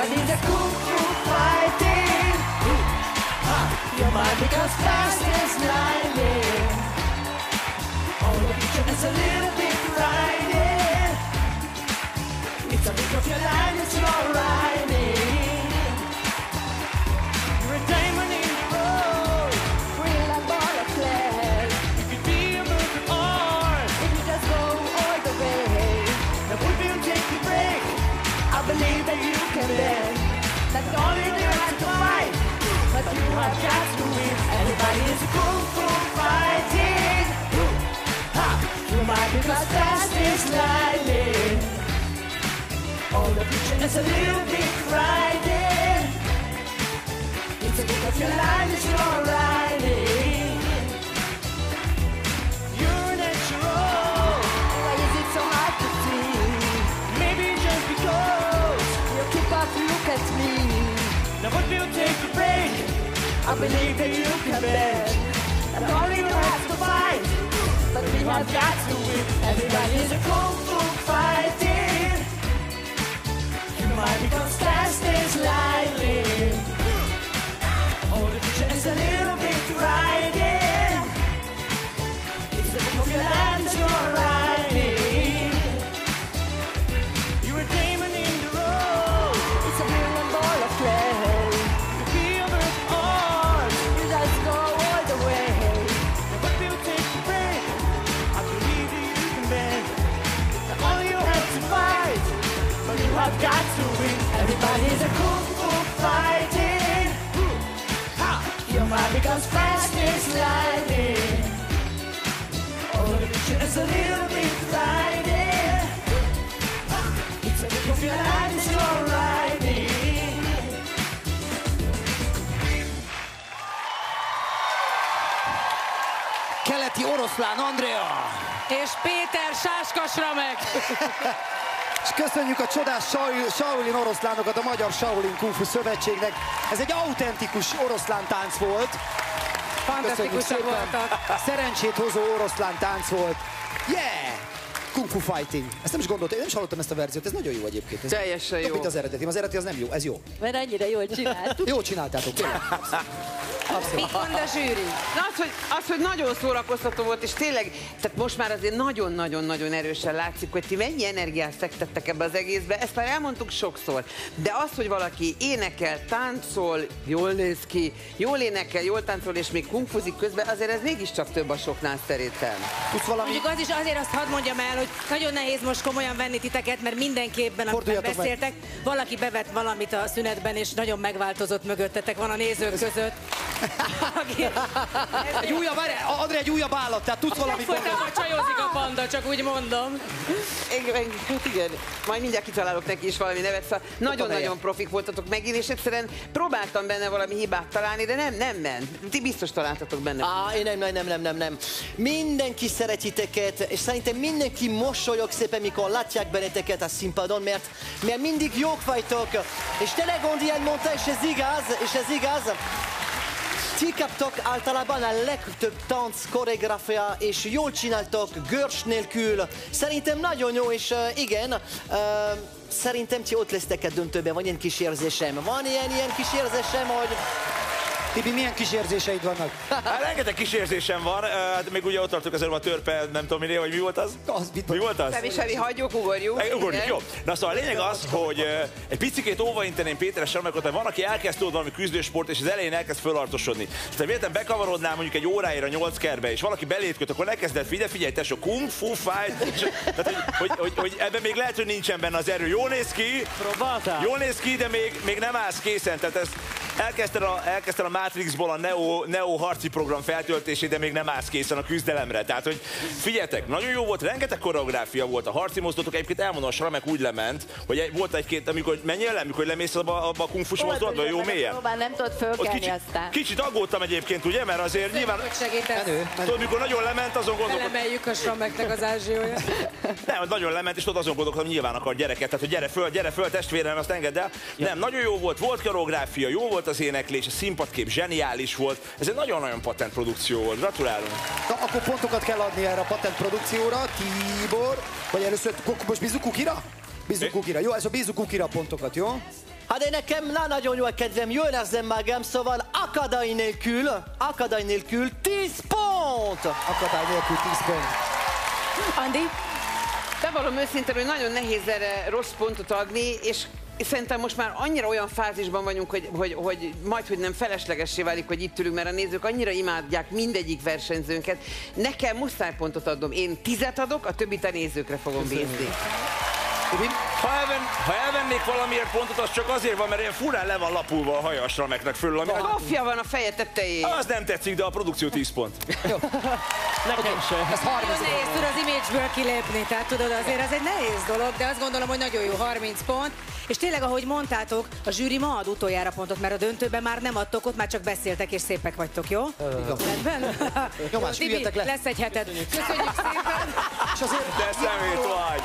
Everybody's a kung fu fighting. Your mind becomes fast as lightning. All the future is a little bit frightening. It's a bit of your life that you're riding. You're a diamond in the road, real like ball of clay. You could be a work of art if you just go all the way. Now if you take a break, I believe that you can bend. Not only do you have to fight, but you have got to win. Everybody is a kung fu fighting. Ha! You might be as fast as lightning. All the future is a little bit frightening. It's a bit of your life that you're riding. You're natural. Why is it so hard to see? Maybe just because you keep up, look at me. Now what will take a break? I believe that you can bend. Not only you have to fight, but we have got to win. Everybody's a kung fu fighting. You might become fast as lightning. All the future is a little bit frightening. It's the book of your life that you're riding. You're a demon in the road. It's a brilliant ball of clay. You feel the art. You just go all the way. But we'll take a break. I believe that you can bend. Not only you have to fight, but you have got to win. Everybody's a kung fu fighting. Ha! Your mind becomes fast as lightning. All the future is a little bit frightening. Ha! It's a bit of your life that you're riding. Keleti Oroszlán Andrea! És Péter Sáskos Ramek. És köszönjük a csodás Shaolin oroszlánokat a Magyar Shaolin Kung Fu Szövetségnek. Ez egy autentikus oroszlán tánc volt. Fantasztikusak voltak. Szerencsét hozó oroszlán tánc volt. Yeah! Kung Fu Fighting. Ezt nem is gondoltam, én nem is hallottam ezt a verziót, ez nagyon jó egyébként. Ez teljesen jó. Mint az eredeti. Az eredeti az nem jó, ez jó. Mert annyira jól csináltuk. Jól csináltátok, tényleg. Mit mond a zsűri? Na, az, hogy nagyon szórakoztató volt, és tényleg, tehát most már azért nagyon-nagyon-nagyon erősen látszik, hogy ti mennyi energiát fektettek ebbe az egészbe, ezt már elmondtuk sokszor. De az, hogy valaki énekel, táncol, jól néz ki, jól énekel, jól táncol, és még kungfuzik közben, azért ez mégiscsak több a soknál szerintem. Mondjuk az is azért azt hadd mondjam el, hogy nagyon nehéz most komolyan venni titeket, mert mindenképpen, amiben beszéltek, valaki bevett valamit a szünetben, és nagyon megváltozott mögöttetek, van a nézők között. Egy újabb, André, egy újabb állat, tehát tudsz valamit mondani. Folytában csajozik a panda, csak úgy mondom. Igen, majd mindjárt kitalálok neki is valami nevet, szóval nagyon-nagyon profik voltatok megint, és egyszerűen próbáltam benne valami hibát találni, de nem ment. Ti biztos találtatok benne. Nem. Mindenki szeret titeket, és szerintem mindenki mosolyog szépen, mikor látják benneteket a színpadon, mert mindig jók vagytok. És tényleg Gondi elmondta, és ez igaz, ti kaptok általában a legtöbb tánc koreográfia, és jól csináltok, görcs nélkül. Szerintem nagyon jó, és igen, szerintem ti ott lesztek a döntőben, van ilyen kis érzésem. Van ilyen kis érzésem, hogy... Tibi, milyen kis érzéseid vannak? Hát rengeteg kis érzésem van, még ugye ott tartok azért a törpe, nem tudom minél, hogy mi volt az? Mi volt az? Semmi, hagyjuk, ugorjuk. Ugorjuk, jó. Na szóval a lényeg az, hogy egy picikét óvainteném Péteres Ramekot, mert van, aki elkezd tudni valami küzdősport, és az elején elkezd fölartosodni. És ha véletlen bekavarodnál mondjuk egy óráira 8 kerbe, és valaki belét köt, akkor ne kezd el figyelj, tesó, kung fu fight. Tehát, hogy ebben még lehet, hogy nincsen benne az erő. Jól néz ki, jól néz ki, de még nem állsz készen. Tehát ez elkezdted a Matrixból a Neo harci program feltöltését, de még nem állsz készen a küzdelemre. Tehát, hogy figyeljetek, nagyon jó volt, rengeteg koreográfia volt, a harci mozdulatok, egyébként elmondom, a Ramek úgy lement, hogy volt egy-két, amikor menjél le, amikor lemész abba a kungfus mozdulatba, jó mélyen? Nem tudod fölkelni aztán. Kicsit aggódtam egyébként, ugye, mert azért nyilván... Tudod, mikor nagyon lement, azon gondolkodtam... Elemeljük a Rameknek az ázsiója. Nem, nagyon lement, és tudod, azon gondolkodtam, nyilván akar gyereket, tehát hogy gyere föl, testvérem, azt engedd el. Nem, nagyon jó volt koreográfia, jó volt az éneklés, a színpadkép zseniális volt. Ez egy nagyon-nagyon patent produkció volt. Gratulálunk. Na, akkor pontokat kell adni erre a patent produkcióra. Tibor, vagy először most bízunk Kukira? Bízunk Kukira. Jó, ez a bízunk Kukira a pontokat, jó? Hát de nekem nagyon jó a kedvem, jól érzem magam, szóval akadály nélkül 10 pont! Akadály nélkül 10 pont. Andi? Bevallom őszintén, hogy nagyon nehéz erre rossz pontot adni, és szerintem most már annyira olyan fázisban vagyunk, hogy majdhogy nem feleslegessé válik, hogy itt ülünk, mert a nézők annyira imádják mindegyik versenyzőnket. Nekem muszáj pontot adnom. Én 10-et adok, a többit a nézőkre fogom bízni. Ha elvennék valamiért pontot, az csak azért van, mert ilyen furán le van lapulva a hajasra megnek fölül. Ami Kofja van a feje tetején. az nem tetszik, de a produkció 10 pont. Nekem se. Ez 30. Nagyon nehéz tud az image-ből kilépni, tehát tudod, azért ez egy nehéz dolog, de azt gondolom, hogy nagyon jó, 30 pont. És tényleg, ahogy mondtátok, a zsűri ma ad utoljára pontot, mert a döntőben már nem adtok, ott már csak beszéltek és szépek vagytok, jó? Rendben? Nyomás, Tibi, üljetek le. lesz egy heted. Köszönjük szépen! És azért De szemét vagy!